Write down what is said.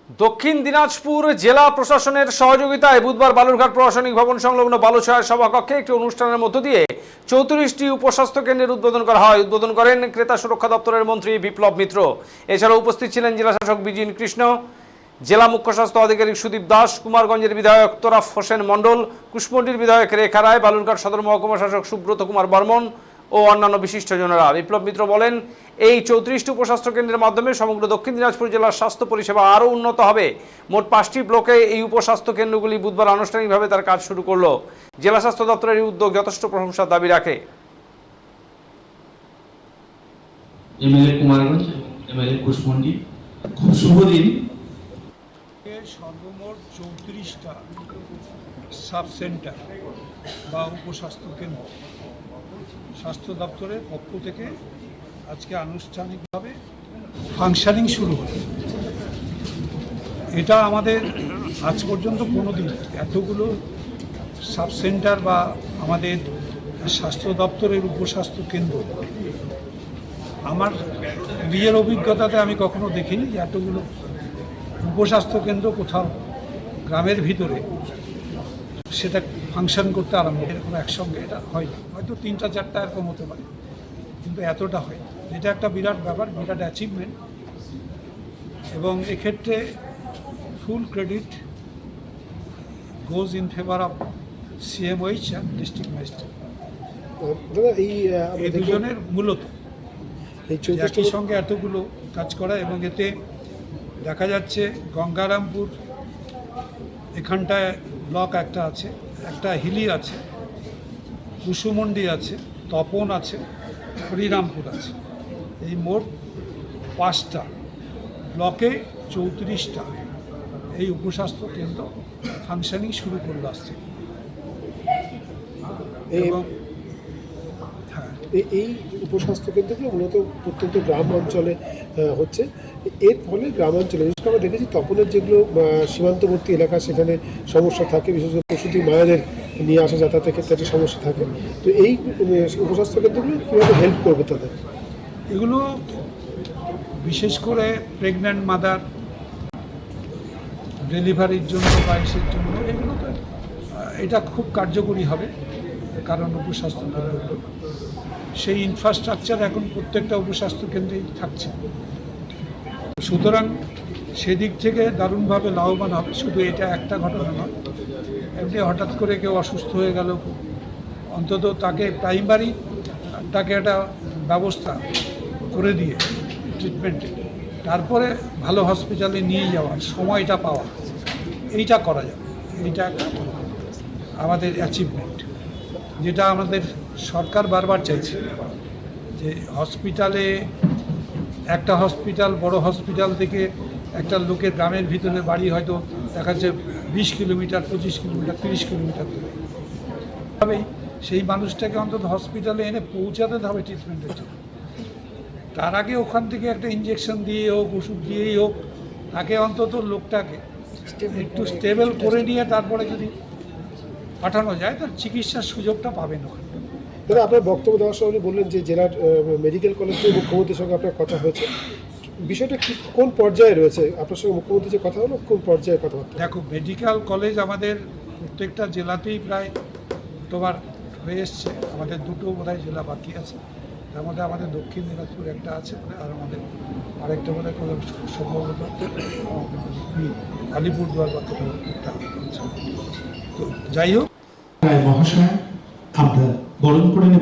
দক্ষিণ দিনাজপুর জেলা প্রশাসনের সহযোগিতায় বুধবার বালুরঘাট প্রশাসনিক ভবন সংলগ্ন বালুছায়া সভাকক্ষে একটি অনুষ্ঠানের মধ্য দিয়ে 34টি উপস্বাস্থ্য কেন্দ্রের উদ্বোধন করা হয়। উদ্বোধন করেন ক্রেতা সুরক্ষা দপ্তরের মন্ত্রী বিপ্লব মিত্র। এছাড়াও উপস্থিত ছিলেন জেলাশাসক বিজিন কৃষ্ণ, জেলা মুখ্য স্বাস্থ্য আধিকারিক সুদীপ দাস, কুমারগঞ্জের বিধায়ক তোরাফ হোসেন মণ্ডল, কুশমন্ডির বিধায়ক রেখা রায়, বালুরঘাট সদর মহকুমা শাসক সুব্রত কুমার বর্মন ও অন্যান্য বিশিষ্টজনেরা। বিপ্লব মিত্র বলেন, এই 34টি উপস্বাস্থ্য কেন্দ্রের মাধ্যমে সমগ্র দক্ষিণ দিনাজপুর জেলার স্বাস্থ্য পরিষেবা আরও উন্নত হবে। মোট 5টি ব্লকে এই উপস্বাস্থ্য কেন্দ্রগুলি বুধবার আনুষ্ঠানিকভাবে তার কাজ শুরু করল। জেলা স্বাস্থ্য দপ্তরের এই উদ্যোগ যথেষ্ট প্রশংসার দাবি রাখে। এমএলএ কুমারগঞ্জ, এমএলএ কুশমন্ডি, খুব শুভ দিন। সর্বমোট 34টা সাব সেন্টার বা উপস্বাস্থ্য কেন্দ্র স্বাস্থ্য দপ্তরের পক্ষ থেকে আজকে আনুষ্ঠানিকভাবে ফাংশনিং শুরু হলো। এটা আমাদের আজ পর্যন্ত কোনোদিন এতগুলো সাব সেন্টার বা আমাদের স্বাস্থ্য দপ্তরের উপস্বাস্থ্য কেন্দ্র আমার নিজের অভিজ্ঞতাতে আমি কখনো দেখিনি যে এতগুলো উপস্বাস্থ্য কেন্দ্র কোথাও গ্রামের ভিতরে সেটা ফাংশন করতে আরম্ভ এরকম একসঙ্গে এটা হয় না। হয়তো 3টা-4টা এরকম হতে পারে, কিন্তু এতটা হয়। এটা একটা বিরাট ব্যাপার, বিরাট অ্যাচিভমেন্ট, এবং এক্ষেত্রে full credit goes in favour of CMOH and district magistrate. এই দুজনের মূলত একই সঙ্গে এতগুলো কাজ করা, এবং এতে দেখা যাচ্ছে গঙ্গারামপুর এখানটায় ব্লক একটা আছে, একটা হিলি আছে, কুসুমন্ডি আছে, তপন আছে, হরিরামপুর আছে। এই মোট 5টা ব্লকে 34টা এই উপস্বাস্থ্য কেন্দ্র ফাংশনিং শুরু করলো আসছে। এবং এই উপস্বাস্থ্য কেন্দ্রগুলো মূলত প্রত্যন্ত গ্রাম অঞ্চলে হচ্ছে। এর ফলে গ্রাম অঞ্চলে বিশেষ করে আমরা দেখেছি তপনের যেগুলো সীমান্তবর্তী এলাকা সেখানে সমস্যা থাকে, বিশেষ করে প্রসূতি মায়েদের নিয়ে আসা যাতায়াতের ক্ষেত্রে একটা সমস্যা থাকে। তো এই উপস্বাস্থ্য কেন্দ্রগুলো কীভাবে হেল্প করবে তাদের? এগুলো বিশেষ করে প্রেগন্যান্ট মাদার, ডেলিভারির জন্য বা ইসের জন্য এগুলো তো এটা খুব কার্যকরী হবে। কারণ উপস্বাস্থ্য কেন্দ্রগুলো সেই ইনফ্রাস্ট্রাকচার এখন প্রত্যেকটা উপস্বাস্থ্য কেন্দ্রেই থাকছে, সুতরাং সেদিক থেকে দারুণভাবে লাভবান হবে। শুধু এটা একটা ঘটনা নয়, এমনি হঠাৎ করে কেউ অসুস্থ হয়ে গেল, অন্তত তাকে প্রাইমারি তাকে একটা ব্যবস্থা করে দিয়ে ট্রিটমেন্টে, তারপরে ভালো হসপিটালে নিয়ে যাওয়ার সময়টা পাওয়া, এইটা করা যাবে। এইটা একটা আমাদের অ্যাচিভমেন্ট, যেটা আমাদের সরকার বারবার চাইছে যে হসপিটালে একটা হসপিটাল, বড় হসপিটাল থেকে একটা লোকের গ্রামের ভিতরে বাড়ি হয়তো দেখা যাচ্ছে 20 কিলোমিটার, 25 কিলোমিটার, 30 কিলোমিটার দূরে, তবেই সেই মানুষটাকে অন্তত হসপিটালে এনে পৌঁছাতে হবে ট্রিটমেন্টের জন্য। তার আগে ওখান থেকে একটা ইঞ্জেকশন দিয়ে হোক, ওষুধ দিয়েই হোক, তাকে অন্তত লোকটাকে একটু স্টেবল করে নিয়ে তারপরে যদি পাঠানো যায় তার চিকিৎসার সুযোগটা পাবেন ওখানে। দাদা, আপনার বক্তব্য দেওয়ার সময় বললেন যে জেলার মেডিকেল কলেজ থেকে মুখ্যমন্ত্রীর সঙ্গে আপনার কথা হয়েছে, বিষয়টা কি কোন পর্যায়ে রয়েছে? আপনার সঙ্গে মুখ্যমন্ত্রী যে কথা হলো কোন পর্যায়ে কথাবার্তা? দেখো, মেডিকেল কলেজ আমাদের প্রত্যেকটা জেলাতেই প্রায় তোমার হয়ে এসছে। আমাদের 2টো বোধহয় জেলা বাকি আছে, তার মধ্যে আমাদের দক্ষিণ দিনাজপুর একটা আছে, আর আমাদের আরেকটা বোধহয় সম্ভবত আলিপুরদুয়ার বা কোথাও একটা আছে। তো যাই হোক, মহাশয় আমরা বরণ করে নেব।